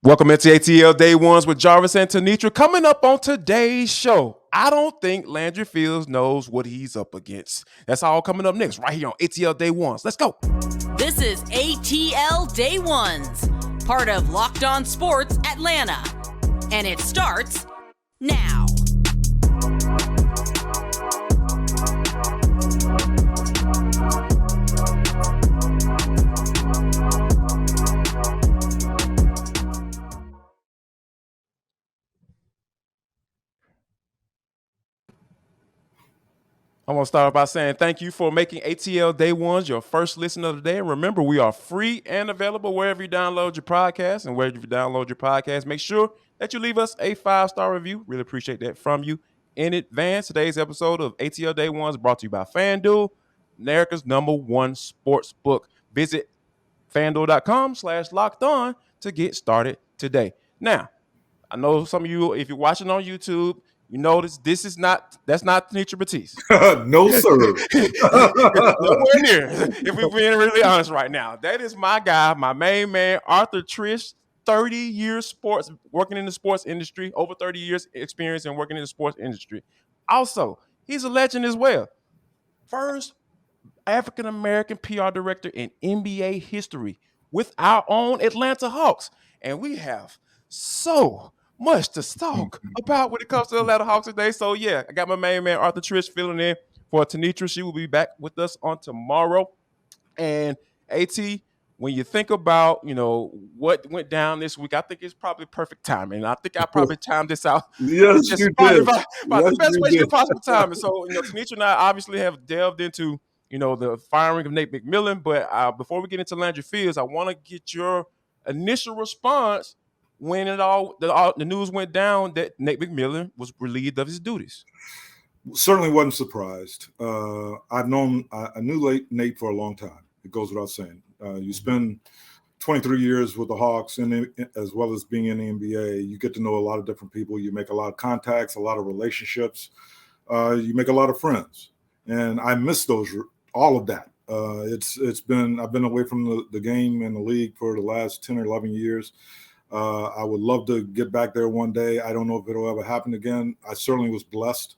Welcome into ATL Day Ones with Jarvis and Tenitra. Coming up on today's show, I don't think Landry Fields knows what he's up against. That's all coming up next, right here on ATL Day Ones. Let's go. This is ATL Day Ones, part of Locked On Sports Atlanta. And it starts now. I want to start by saying thank you for making ATL Day Ones your first listen of the day. And remember, we are free and available wherever you download your podcast. And wherever you download your podcast, make sure that you leave us a 5-star review. Really appreciate that from you in advance. Today's episode of ATL Day Ones brought to you by FanDuel, America's #1 sports book. Visit FanDuel.com/lockedon to get started today. Now, I know some of you, if you're watching on YouTube, you notice that's not Tenitra Batiste. No, sir. Nowhere near. If we're being really honest right now, that is my guy, my main man, Arthur Triche. 30 years sports, working in the sports industry, over 30 years experience in working in the sports industry. Also, he's a legend as well. First African-American PR director in NBA history with our own Atlanta Hawks. And we have so much to talk about when it comes to the Atlanta Hawks today. So, yeah, I got my main man, Arthur Triche, filling in for Tenitra. She will be back with us on tomorrow. And, AT, when you think about, what went down this week, I think it's probably perfect timing. I think I probably timed this out. Yes, you did. About the best way you could possibly time it. So, Tenitra and I obviously have delved into, the firing of Nate McMillan. But before we get into Landry Fields, I want to get your initial response when the news went down that Nate McMillan was relieved of his duties. Certainly wasn't surprised. I knew Nate for a long time. It goes without saying. You spend 23 years with the Hawks, and as well as being in the NBA, you get to know a lot of different people. You make a lot of contacts, a lot of relationships. You make a lot of friends, and I miss all of that. I've been away from the game and the league for the last 10 or 11 years. I would love to get back there one day. I don't know if it'll ever happen again. I certainly was blessed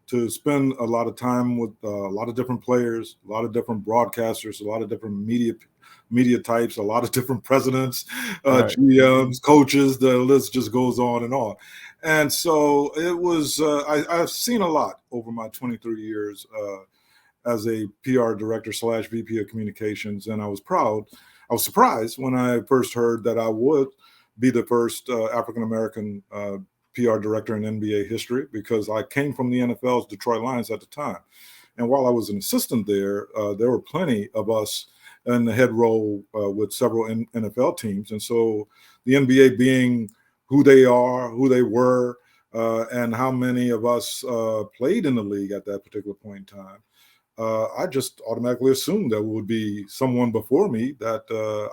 to spend a lot of time with a lot of different players, a lot of different broadcasters, a lot of different media types, a lot of different presidents, Right. GMs, coaches. The list just goes on and on. And so it was. I've seen a lot over my 23 years as a PR director / VP of communications, and I was proud. I was surprised when I first heard that I would be the first African-American PR director in NBA history, because I came from the NFL's Detroit Lions at the time. And while I was an assistant there were plenty of us in the head role with several NFL teams. And so the NBA being who they are, who they were, and how many of us played in the league at that particular point in time, I just automatically assumed there would be someone before me that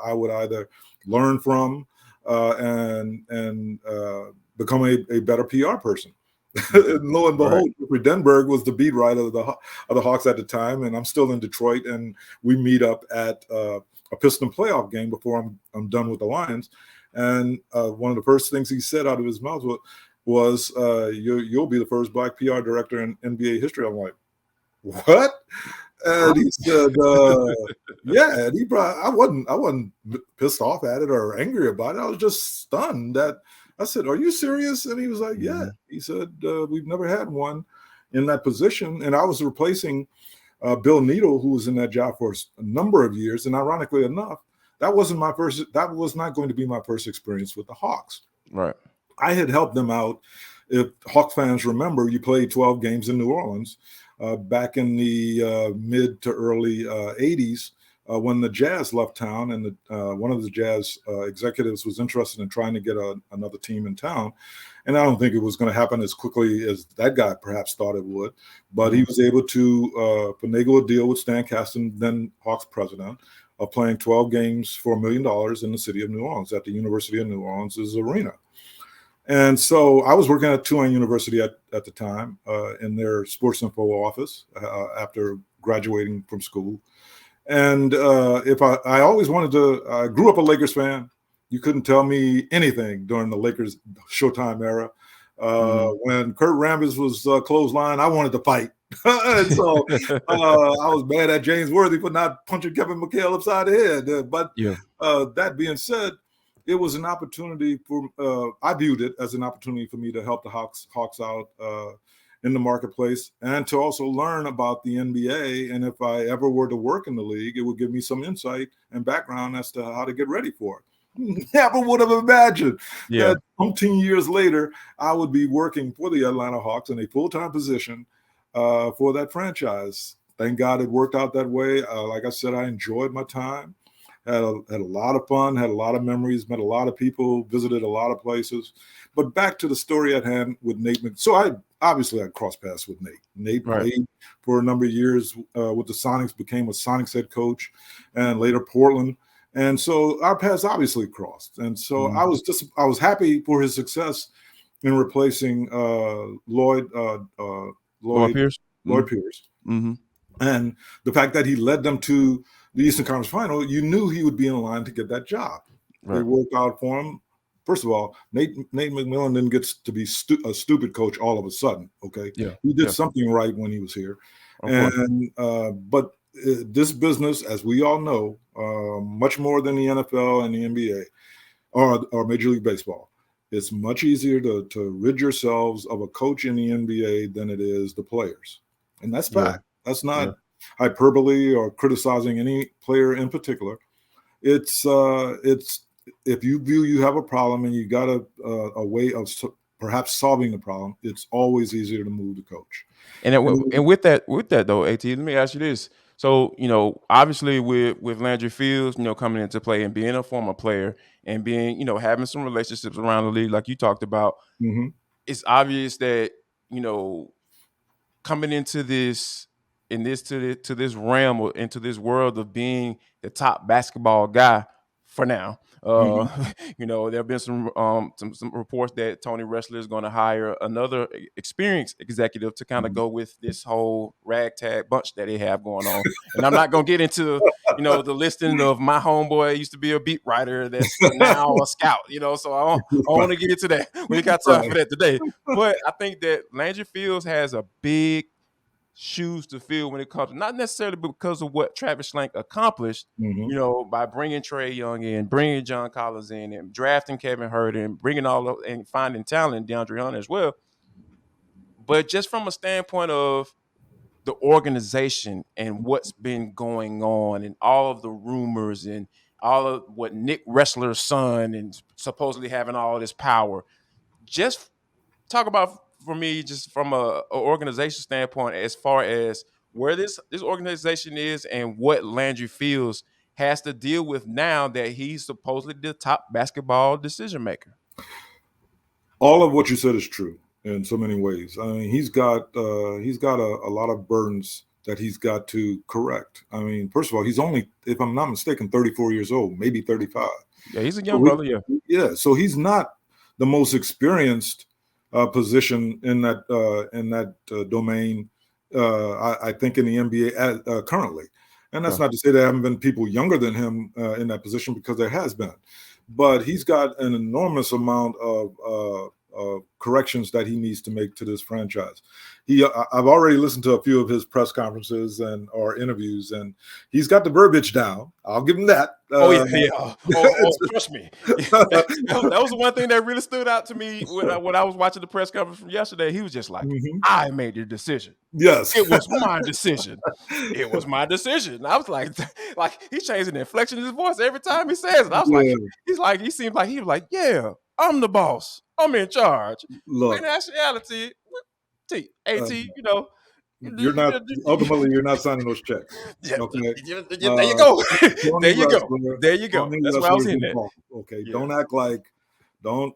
I would either learn from, and become a better PR person. And lo and behold, right. Jeffrey Denberg was the beat writer of the Hawks at the time, and I'm still in Detroit, and we meet up at a Piston playoff game before I'm done with the Lions. And one of the first things he said out of his mouth was you'll be the first Black PR director in NBA history. I'm like, what? And he said, yeah, and I wasn't pissed off at it or angry about it. I was just stunned that I said, are you serious? And he was like, yeah. He said, we've never had one in that position. And I was replacing Bill Needle, who was in that job for a number of years. And ironically enough, that was not going to be my first experience with the Hawks. Right. I had helped them out. If Hawk fans remember, you played 12 games in New Orleans back in the mid to early 80s when the Jazz left town, and one of the Jazz executives was interested in trying to get another team in town. And I don't think it was going to happen as quickly as that guy perhaps thought it would. But he was able to finagle a deal with Stan Kasten, then Hawks president, of playing 12 games for $1 million in the city of New Orleans at the University of New Orleans' arena. And so I was working at Tulane University at the time in their sports info office after graduating from school. And I always wanted to, I grew up a Lakers fan. You couldn't tell me anything during the Lakers Showtime era. When Kurt Rambis was clothesline, I wanted to fight. And so I was mad at James Worthy for not punching Kevin McHale upside the head. But that being said, it was an opportunity for I viewed it as an opportunity for me to help the Hawks out in the marketplace and to also learn about the NBA. And if I ever were to work in the league, it would give me some insight and background as to how to get ready for it. Never would have imagined that 15 years later, I would be working for the Atlanta Hawks in a full-time position for that franchise. Thank God it worked out that way. Like I said, I enjoyed my time, had a lot of fun, had a lot of memories, met a lot of people, visited a lot of places. But back to the story at hand with Nate. So I crossed paths with Nate. Nate played for a number of years with the Sonics, became a Sonics head coach, and later Portland. And so our paths obviously crossed. And so I was happy for his success in replacing Lloyd Pierce. Mm-hmm. And the fact that he led them to the Eastern Conference Final, you knew he would be in line to get that job. It worked out for him. First of all, Nate McMillan didn't get to be a stupid coach all of a sudden. Okay, he did something right when he was here, but this business, as we all know, much more than the NFL and the NBA or Major League Baseball, it's much easier to rid yourselves of a coach in the NBA than it is the players, and that's fact. That's not hyperbole or criticizing any player in particular. It's if you view you have a problem and you got a way of perhaps solving the problem, it's always easier to move the coach. And with that though, AT, let me ask you this. So, obviously with Landry Fields, coming into play and being a former player and being, having some relationships around the league like you talked about, it's obvious that, coming into this to this realm or into this world of being the top basketball guy for now. There have been some reports that Tony Ressler is going to hire another experienced executive to kind of go with this whole ragtag bunch that they have going on. And I'm not going to get into the listing of my homeboy used to be a beat writer that's now a scout. So I don't want to get into that. We ain't got time for that today. But I think that Landry Fields has a big shoes to fill when it comes, not necessarily because of what Travis Schlenk accomplished, by bringing Trae Young in, bringing John Collins in, and drafting Kevin Hurt, and bringing and finding talent, DeAndre Hunter as well. But just from a standpoint of the organization and what's been going on, and all of the rumors, and all of what Nick Wrestler's son, and supposedly having all this power, just talk about, for me, just from a organization standpoint, as far as where this organization is and what Landry Fields has to deal with now that he's supposedly the top basketball decision maker. All of what you said is true in so many ways. I mean, he's got a lot of burdens that he's got to correct. I mean, first of all, he's only, if I'm not mistaken, 34 years old, maybe 35. Yeah, he's a young brother. Yeah, so he's not the most experienced position in that domain, I think, in the NBA currently. And that's not to say there haven't been people younger than him in that position, because there has been. But he's got an enormous amount of corrections that he needs to make to this franchise. I've already listened to a few of his press conferences or interviews, and he's got the verbiage down. I'll give him that. Trust me. That was the one thing that really stood out to me when I was watching the press conference from yesterday. He was just like, I made the decision. Yes. It was my decision. It was my decision. I was like he's changing the inflection in his voice every time he says it. I was he seemed like he was like, yeah, I'm the boss. I'm in charge. Look, in actuality, AT, you're not signing those checks. Okay? There you go. There you go. That's what I was hitting at. Okay, yeah. Don't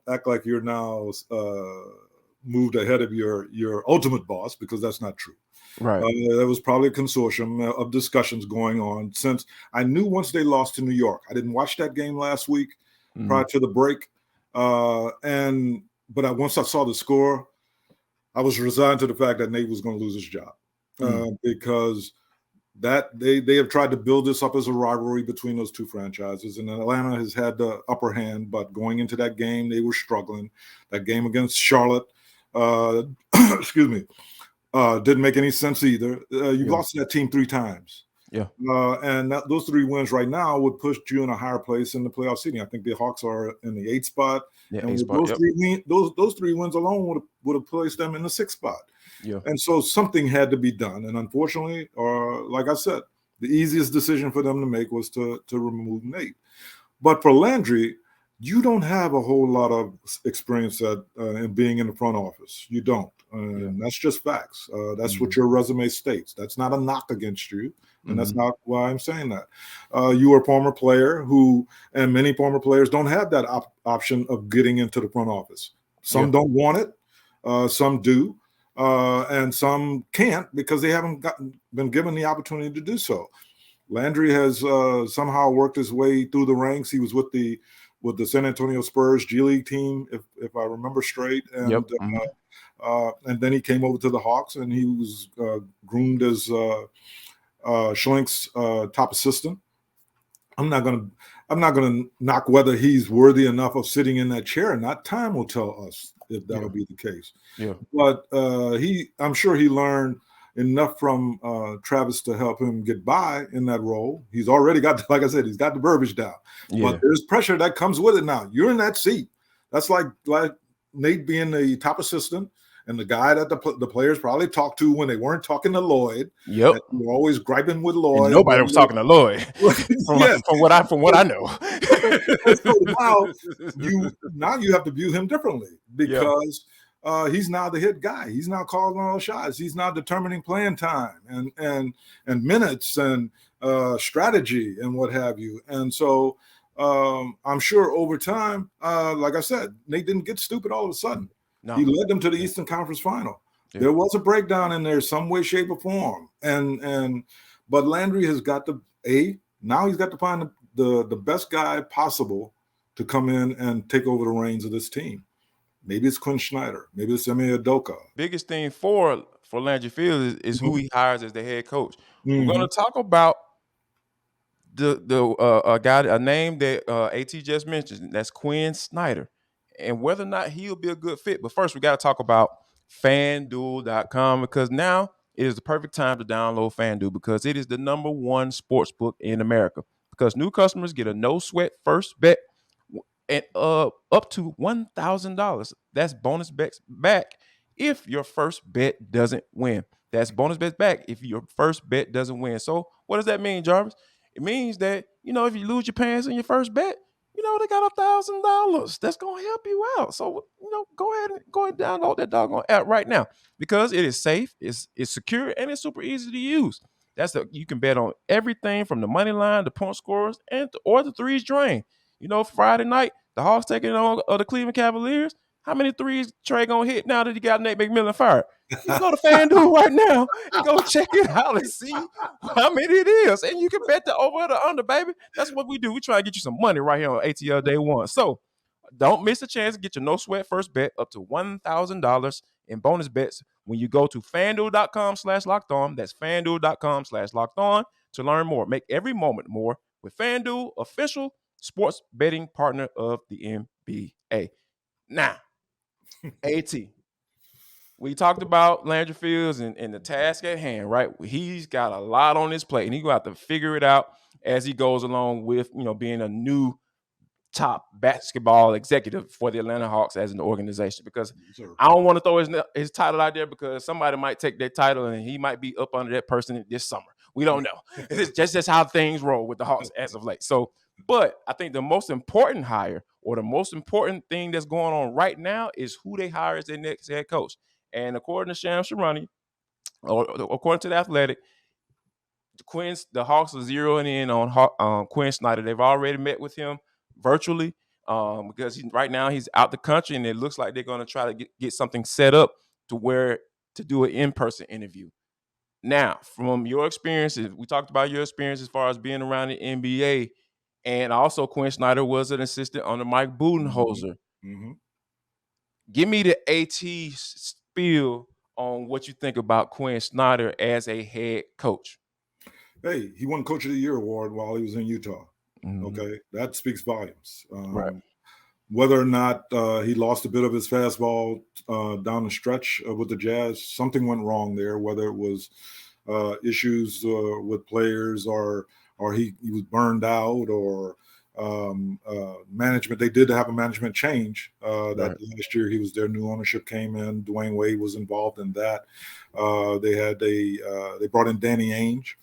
act like you're now moved ahead of your ultimate boss, because that's not true. Right. There was probably a consortium of discussions going on, since I knew once they lost to New York. I didn't watch that game last week prior to the break. But once I saw the score, I was resigned to the fact that Nate was going to lose his job, because that they have tried to build this up as a rivalry between those two franchises, and Atlanta has had the upper hand. But going into that game, they were struggling. That game against Charlotte, excuse me, didn't make any sense either. You've lost to that team 3 times. Yeah. And those 3 wins right now would push you in a higher place in the playoff seeding. I think the Hawks are in the 8th spot, and with those 3 wins alone would have placed them in the 6th spot. Yeah. And so something had to be done. And unfortunately, like I said, the easiest decision for them to make was to remove Nate. But for Landry, you don't have a whole lot of experience in being in the front office. You don't. And that's just facts. That's what your resume states. That's not a knock against you. And that's not why I'm saying that. You are a former player and many former players don't have that option of getting into the front office. Some don't want it. Some do. And some can't because they haven't been given the opportunity to do so. Landry has somehow worked his way through the ranks. He was with the San Antonio Spurs G League team, if I remember straight, and and then he came over to the Hawks, and he was groomed as Schlink's top assistant. I'm not gonna knock whether he's worthy enough of sitting in that chair or not. Time will tell us if that'll be the case. Yeah. But I'm sure he learned enough from Travis to help him get by in that role. He's already got, like I said, he's got the verbiage down. Yeah. But there's pressure that comes with it now. You're in that seat. That's like Nate being the top assistant and the guy that the players probably talked to when they weren't talking to Lloyd. Yep. You were always griping with Lloyd. And nobody was talking to Lloyd from what I know. So now you have to view him differently because he's now the hit guy. He's now calling all the shots. He's now determining playing time and minutes and strategy and what have you. And so I'm sure over time, like I said, Nate didn't get stupid all of a sudden. No. He led them to the Eastern Conference Final. Yeah. There was a breakdown in there some way, shape, or form. But Landry has got now he's got to find the best guy possible to come in and take over the reins of this team. Maybe it's Quin Snyder. Maybe it's Emi Udoka. Biggest thing for Landry Fields is who he hires as the head coach. We're going to talk about a name that AT just mentioned. That's Quin Snyder, and whether or not he'll be a good fit. But first, we got to talk about FanDuel.com because now it is the perfect time to download FanDuel because it is the #1 sports book in America. Because new customers get a no sweat first bet and up to $1,000. That's bonus bets back if your first bet doesn't win. That's bonus bets back if your first bet doesn't win. So what does that mean, Jarvis? It means that, if you lose your pants in your first bet, they got $1,000 that's going to help you out. So, go ahead and download that doggone app right now because it is safe, it's secure, and it's super easy to use. You can bet on everything from the money line, the point scores, or the threes drain. Friday night, the Hawks taking on the Cleveland Cavaliers. How many threes Trae gonna hit now that he got Nate McMillan fired? You go to FanDuel right now and go check it out and see how many it is. And you can bet the over or the under, baby. That's what we do. We try to get you some money right here on ATL Day One. So don't miss a chance to get your no sweat first bet up to $1,000 in bonus bets when you go to FanDuel.com/locked-on. That's FanDuel.com/locked-on to learn more. Make every moment more with FanDuel, official sports betting partner of the NBA. Now, AT, we talked about Landry Fields and the task at hand, right? He's got a lot on his plate, and he's going to have to figure it out as he goes along with, being a new top basketball executive for the Atlanta Hawks as an organization. Because I don't want to throw his title out there because somebody might take that title and he might be up under that person this summer. We don't know. It's just how things roll with the Hawks as of late. So, but I think the most important hire or the most important thing that's going on right now is who they hire as their next head coach. And according to Shams Charania, or according to The Athletic, the Hawks are zeroing in on Quin Snyder. They've already met with him virtually because right now he's out the country, and it looks like they're going to try to get something set up to do an in-person interview. Now, from your experiences, we talked about your experience as far as being around the NBA, and also Quin Snyder was an assistant under Mike Budenholzer. Mm-hmm. Give me the AT spiel on what you think about Quin Snyder as a head coach. Hey, he won Coach of the Year award while he was in Utah. Mhm. Okay, that speaks volumes. Right. Whether or not he lost a bit of his fastball down the stretch with the Jazz, something went wrong there. Whether it was issues with players or he was burned out or management. They did have a management change that last year. He was there. New ownership came in. Dwayne Wade was involved in that. They brought in Danny Ainge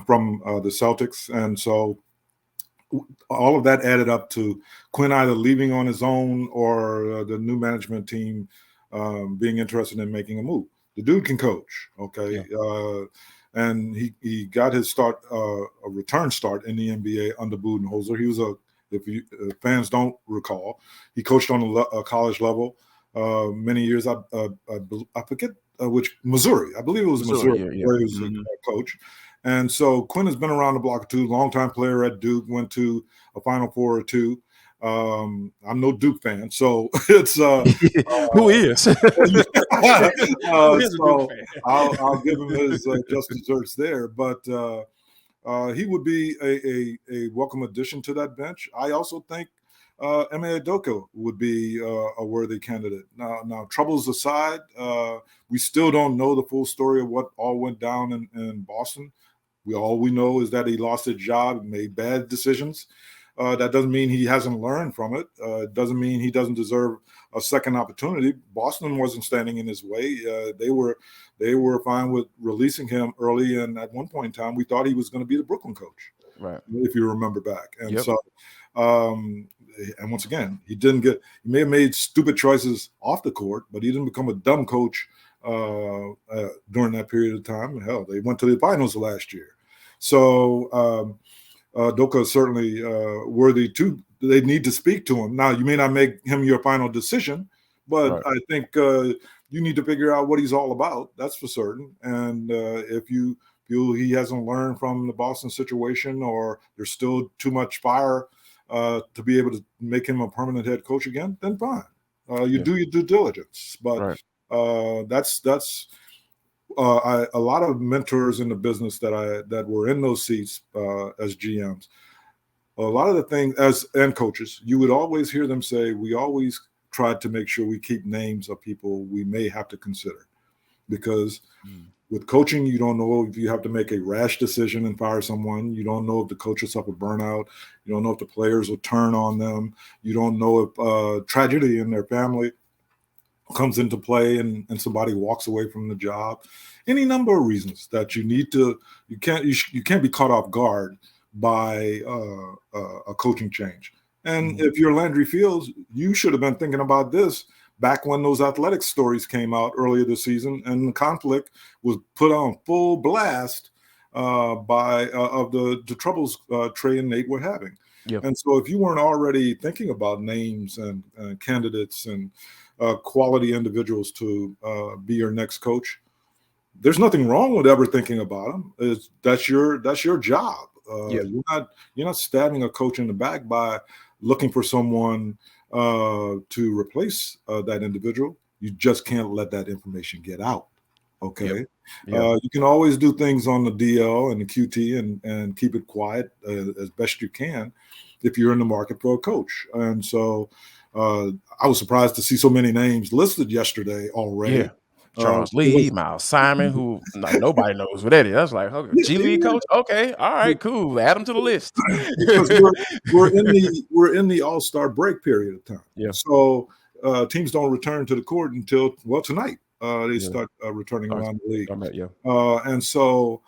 from the Celtics, and so all of that added up to Quin either leaving on his own or the new management team being interested in making a move. The dude can coach, okay? Yeah. And he got his start, a return start in the NBA under Budenholzer. He was if fans don't recall, he coached on a college level many years. I forget which, Missouri. I believe it was Missouri where he was a coach. And so Quin has been around the block too, longtime player at Duke, went to a Final Four or two. I'm no Duke fan, so it's who is? So I'll give him his just desserts there, but he would be a welcome addition to that bench. I also think Ime Udoka would be a worthy candidate. Now, troubles aside, we still don't know the full story of what all went down in Boston. All we know is that he lost his job, made bad decisions. That doesn't mean he hasn't learned from it. It doesn't mean he doesn't deserve a second opportunity. Boston wasn't standing in his way. They were fine with releasing him early, and at one point in time, we thought he was going to be the Brooklyn coach, right? If you remember back. And so, and once again, he may have made stupid choices off the court, but he didn't become a dumb coach during that period of time. Hell, they went to the finals last year. So Doka is certainly worthy too. They need to speak to him. Now, you may not make him your final decision, but I think you need to figure out what he's all about. That's for certain. And if you feel he hasn't learned from the Boston situation, or there's still too much fire to be able to make him a permanent head coach again, then fine. You do your due diligence. But that's a lot of mentors in the business that were in those seats as GMs. A lot of the things and coaches, you would always hear them say, we always tried to make sure we keep names of people we may have to consider, because with coaching, you don't know if you have to make a rash decision and fire someone. You don't know if the coach will suffer burnout. You don't know if the players will turn on them. You don't know if tragedy in their family comes into play and somebody walks away from the job. Any number of reasons that you can't be caught off guard by a coaching change. And if you're Landry Fields, you should have been thinking about this back when those athletics stories came out earlier this season, and the conflict was put on full blast by the troubles Trae and Nate were having. Yep. And so if you weren't already thinking about names and candidates and quality individuals to be your next coach, there's nothing wrong with ever thinking about them. That's your job. You're not stabbing a coach in the back by looking for someone to replace that individual. You just can't let that information get out. Okay. You can always do things on the DL and the QT and keep it quiet as best you can if you're in the market for a coach. And so I was surprised to see so many names listed yesterday already. Yeah. Charles Lee, Miles Simon, who nobody knows what that is. I was like, okay, G League coach. Okay, all right, cool. Add him to the list. Because we're in the All-Star break period of time. Yeah. So teams don't return to the court until tonight. They start returning around the league. And so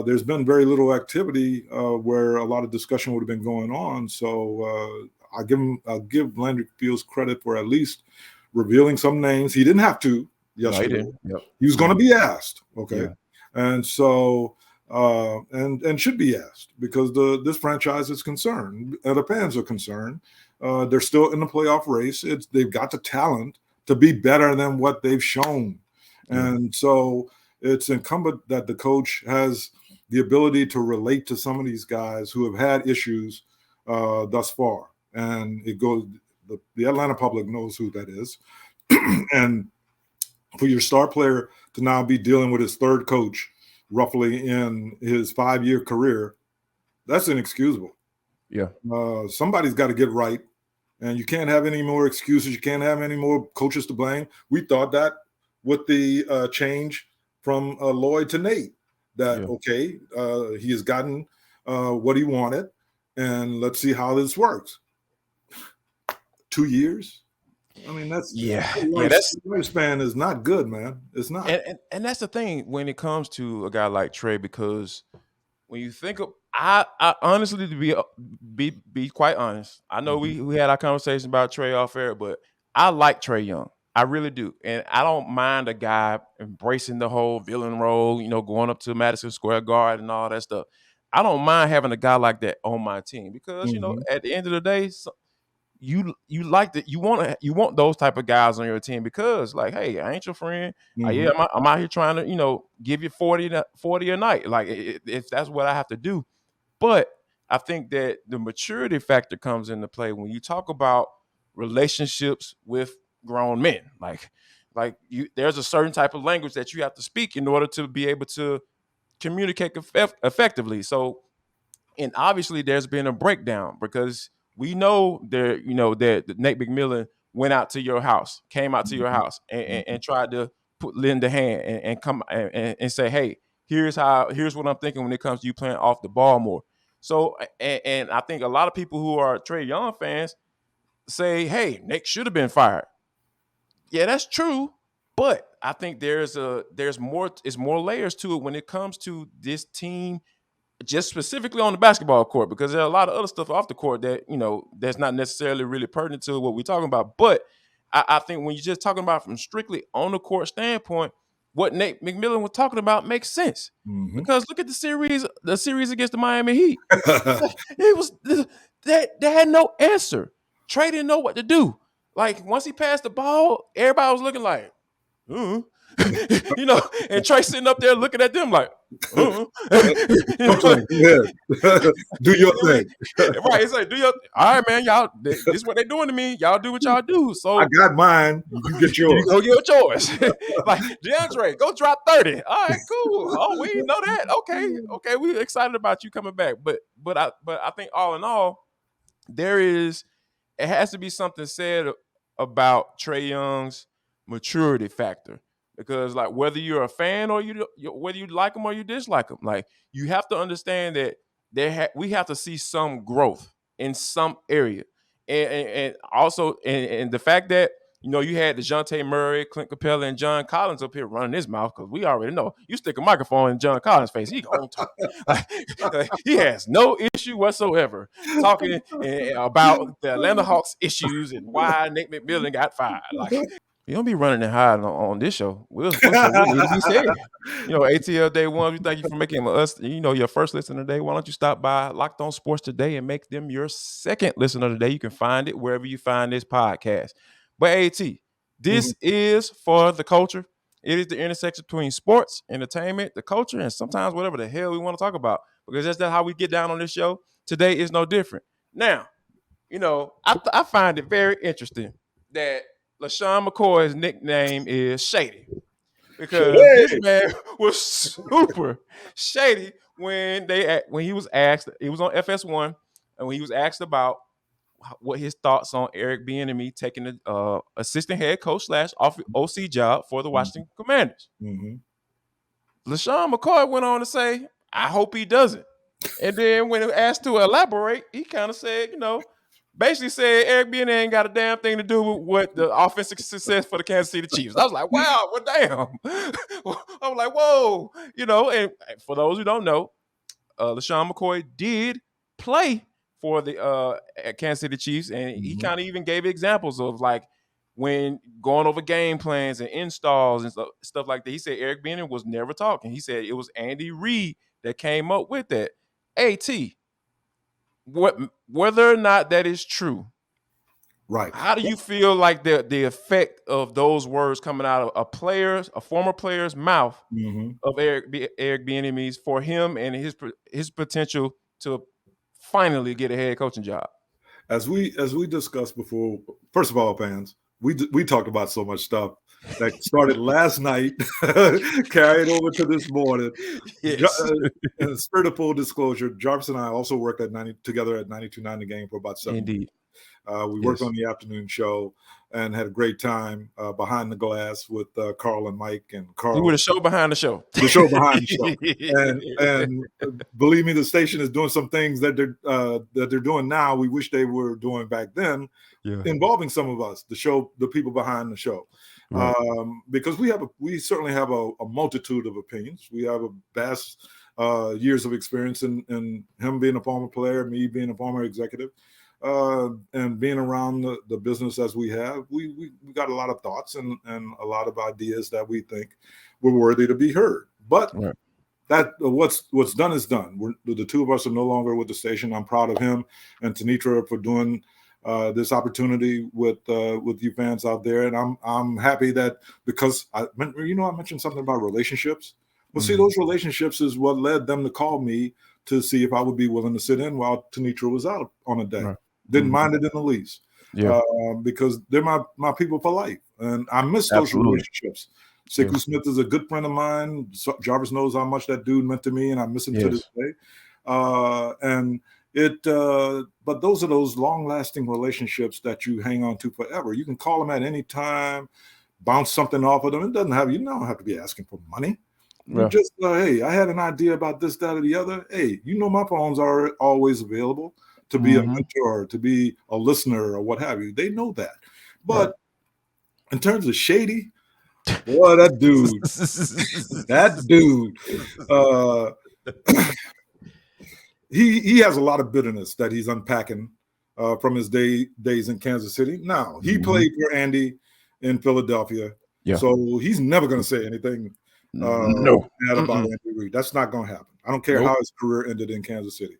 there's been very little activity where a lot of discussion would have been going on. So I'll give Landry Fields credit for at least revealing some names. He didn't have to yesterday. No, he was going to be asked. Okay. And so and should be asked, because this franchise is concerned. The fans are concerned. They're still in the playoff race. They've got the talent to be better than what they've shown. And so it's incumbent that the coach has the ability to relate to some of these guys who have had issues thus far. And the Atlanta public knows who that is. And for your star player to now be dealing with his third coach roughly in his 5-year career, that's inexcusable. Yeah. Somebody's got to get right, and you can't have any more excuses. You can't have any more coaches to blame. We thought that with the change from Lloyd to Nate, that, okay, he has gotten what he wanted, and let's see how this works. 2 years? I mean, that's lifespan is not good, man. It's not. And that's the thing when it comes to a guy like Trae, because when you think of, I honestly, to be quite honest, I know we had our conversation about Trae off air, but I like Trae Young. I really do. And I don't mind a guy embracing the whole villain role, going up to Madison Square Garden and all that stuff. I don't mind having a guy like that on my team because, at the end of the day, you like that, you want those type of guys on your team because, like, hey, I ain't your friend. I'm out here trying to give you 40 a night, like, if that's what I have to do. But I think that the maturity factor comes into play when you talk about relationships with grown men. Like there's a certain type of language that you have to speak in order to be able to communicate effectively. So, and obviously there's been a breakdown because we know that Nate McMillan went out to your house, came out to your house and tried to lend a hand and come and say, hey, here's what I'm thinking when it comes to you playing off the ball more. So, and I think a lot of people who are Trae Young fans say, hey, Nate should have been fired. Yeah, that's true. But I think there's more layers to it when it comes to this team, just specifically on the basketball court, because there are a lot of other stuff off the court that, that's not necessarily really pertinent to what we're talking about. But I think when you're just talking about from strictly on the court standpoint, what Nate McMillan was talking about makes sense. Because look at the series against the Miami Heat. It was they had no answer. Trae didn't know what to do. Like, once he passed the ball, everybody was looking like, and Trae sitting up there looking at them like, do your thing. Right. It's like, all right, man, y'all, this is what they're doing to me. Y'all do what y'all do. So I got mine. You get yours. You go get yours. Like, DeAndre, go drop 30. All right, cool. Oh, we didn't know that. Okay. We're excited about you coming back. But I think all in all, it has to be something said about Trae Young's maturity factor. Because, like, whether you're a fan or whether you like him or you dislike him, like, you have to understand that we have to see some growth in some area, and also and the fact that you had DeJounte Murray, Clint Capella, and John Collins up here running his mouth, because we already know you stick a microphone in John Collins' face, he gonna talk. Like, he has no issue whatsoever talking about the Atlanta Hawks issues and why Nate McMillan got fired. Like, you don't be running and hiding on this show. We'll need to be said. ATL Day One, we thank you for making us, your first listener today. Why don't you stop by Locked On Sports today and make them your second listener today? You can find it wherever you find this podcast. But AT, this is for the culture. It is the intersection between sports, entertainment, the culture, and sometimes whatever the hell we want to talk about, because that's how we get down on this show. Today is no different. Now, I find it very interesting that LeSean McCoy's nickname is Shady, because this man was super shady when he was asked. He was on FS1, and when he was asked about what his thoughts on Eric Bieniemy taking the assistant head coach / OC job for the Washington Commanders. LeSean McCoy went on to say, "I hope he doesn't." And then when asked to elaborate, he kind of said, basically said Eric Bieniemy ain't got a damn thing to do with what the offensive success for the Kansas City Chiefs. I was like, wow, well, damn. I was like, whoa. And for those who don't know, LeSean McCoy did play for the Kansas City Chiefs, and he kind of even gave examples of, like, when going over game plans and installs and stuff like that. He said Eric Bieniemy was never talking. He said it was Andy Reid that came up with that. AT, whether or not that is true, right? How do you feel like the effect of those words coming out of a former player's mouth of Eric Bieniemy's for him and his potential to finally get a head coaching job? As we discussed before, first of all, fans, we talked about so much stuff that started last night, carried over to this morning. Yes. In spirit of full disclosure, Jarvis and I also worked together at 92.9 The Game for about 7 Indeed. months. We worked on the afternoon show and had a great time behind the glass with Carl and Mike and Carl. You were the show behind the show. The show behind the show. And believe me, the station is doing some things that they're doing now. We wish they were doing back then, involving some of us, the people behind the show. Right. Because we certainly have a multitude of opinions. We have a vast years of experience in him being a former player, me being a former executive, and being around the business as we have. We got a lot of thoughts and a lot of ideas that we think were worthy to be heard. But that what's done is done. The two of us are no longer with the station. I'm proud of him and Tenitra for doing this opportunity with you fans out there, and I'm happy that because I mentioned something about relationships. Well, see, those relationships is what led them to call me to see if I would be willing to sit in while Tenitra was out on a day. Right. Didn't mind it in the least, because they're my people for life, and I miss those relationships. Sekou Smith is a good friend of mine. Jarvis knows how much that dude meant to me, and I miss him to this day. But those are those long-lasting relationships that you hang on to forever. You can call them at any time, bounce something off of them. You don't have to be asking for money. You just hey, I had an idea about this, that, or the other. Hey, my phones are always available to be a mentor, to be a listener, or what have you. They know that. But in terms of Shady, boy, that dude, he has a lot of bitterness that he's unpacking from his days in Kansas City. Now, he played for Andy in Philadelphia, so he's never going to say anything bad about Andy Reid. That's not going to happen. I don't care how his career ended in Kansas City.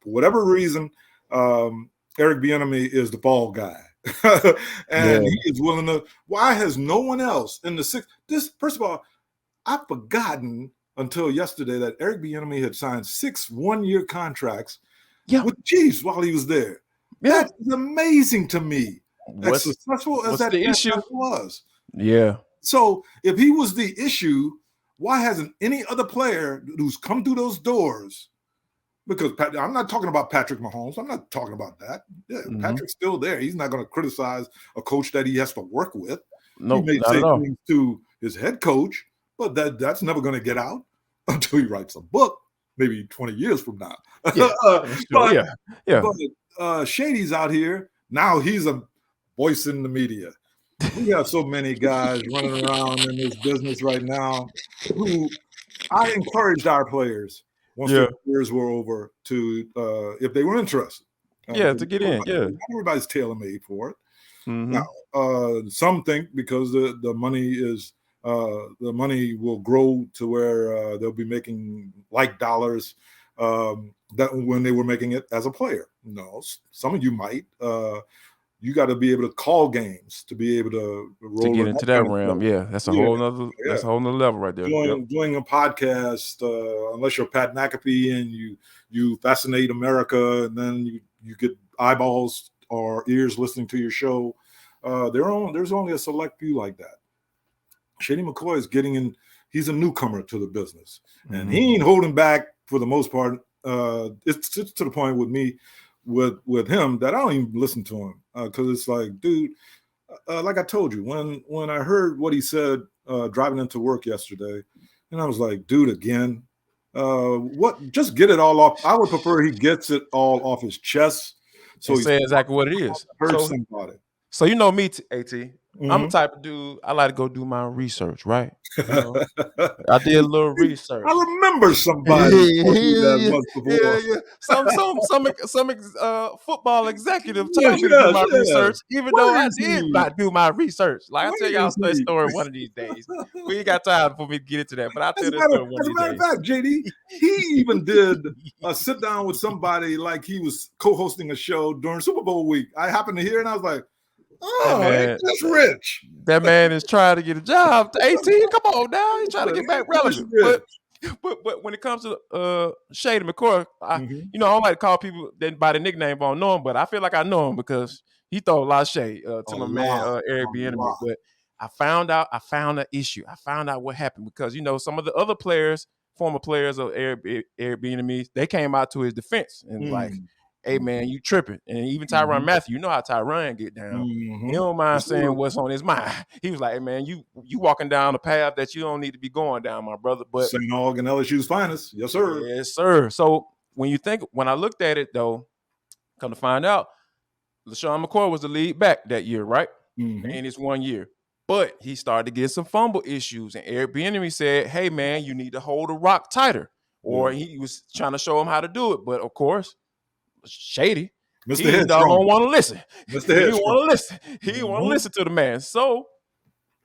For whatever reason, Eric Bieniemy is the fall guy. And he is willing to. Why has no one else in the first of all, I've forgotten until yesterday that Eric Bieniemy had signed 6 one-year contracts with Chiefs while he was there. That is amazing to me. As successful as that issue was. Yeah. So if he was the issue, why hasn't any other player who's come through those doors? Because I'm not talking about Patrick Mahomes. I'm not talking about that. Patrick's still there. He's not going to criticize a coach that he has to work with. He may say things to his head coach, but that's never going to get out until he writes a book, maybe 20 years from now. But Shady's out here. Now he's a voice in the media. We have so many guys running around in this business right now who I encouraged our players once their careers were over to, if they were interested. To get in. Not everybody's tailor-made for it. Now, some think because the money is the money will grow to where they'll be making like dollars that when they were making it as a player. No, some of you might. You got to be able to call games to be able to roll to get into that realm. That's a whole nother. That's a whole nother level right there. Doing a podcast, unless you're Pat McAfee and you fascinate America, and then you get eyeballs or ears listening to your show. There's only a select few like that. Shady McCoy is getting in. He's a newcomer to the business, and he ain't holding back for the most part. It's to the point with me. With him that I don't even listen to him because it's like, dude, like I told you, when I heard what he said driving into work yesterday, and I was like, dude, again, what? Just get it all off. I would prefer he gets it all off his chest, so he say exactly what it is. Somebody. So you know me, At. I'm the type of dude, I like to go do my research, right? I did a little research. I remember somebody. Some football executive told me to do my research, even though I did not do my research. Like I tell y'all a story one of these days. We ain't got time for me to get into that, but I'll tell this story one of these days. As a matter of fact, JD, he even did a sit down with somebody like he was co-hosting a show during Super Bowl week. I happened to hear it, and I was like, that's rich. That man is trying to get a job. 18, come on now. He's trying to get back relevant. But when it comes to Shady McCoy, I don't like to call people by the nickname if I don't know him, but I feel like I know him because he throw a lot of shade to my man Eric Bieniemy. But I found an issue. I found out what happened because, some of the other players, former players of Bieniemy, they came out to his defense and like, hey, man, you tripping. And even Tyrann Mathieu, you know how Tyrann get down. He don't mind saying what's on his mind. He was like, hey, man, you walking down a path that you don't need to be going down, my brother. But St. Aug and LSU's finest. Yes, sir. Yes, sir. So when I looked at it, though, come to find out, LeSean McCoy was the lead back that year, right? In his 1 year. But he started to get some fumble issues. And Eric Bieniemy said, hey, man, you need to hold the rock tighter. Or he was trying to show him how to do it. But, of course, Shady, Mr. he don't Headstrong. want to listen. Mr. He Headstrong. didn't want to listen. He didn't want to listen to the man. So,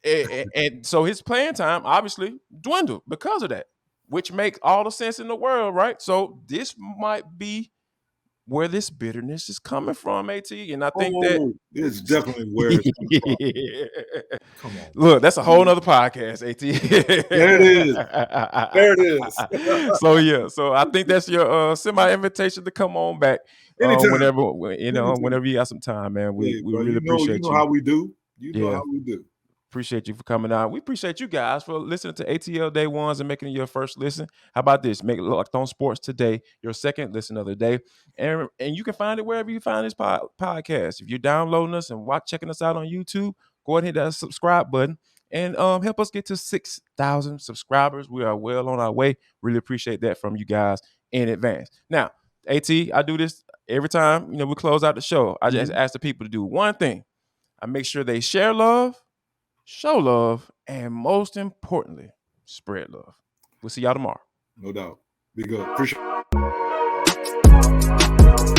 and so his playing time obviously dwindled because of that, which makes all the sense in the world, right? So this might be where this bitterness is coming from, AT. And I think that it's definitely where it's coming from. Come on. Look, that's a whole nother podcast, AT. There it is. There it is. So I think that's your semi-invitation to come on back Anytime. whenever you got some time, man. We really appreciate you. You know how we do. You know how we do. Appreciate you for coming on. We appreciate you guys for listening to ATL Day Ones and making it your first listen. How about this? Make it Locked On Sports today your second listen of the day. And you can find it wherever you find this podcast. If you're downloading us and checking us out on YouTube, go ahead and hit that subscribe button and help us get to 6,000 subscribers. We are well on our way. Really appreciate that from you guys in advance. Now, AT, I do this every time we close out the show. I just ask the people to do one thing. I make sure they share love, show love, and most importantly, spread love. We'll see y'all tomorrow. No doubt. Be good. Appreciate it.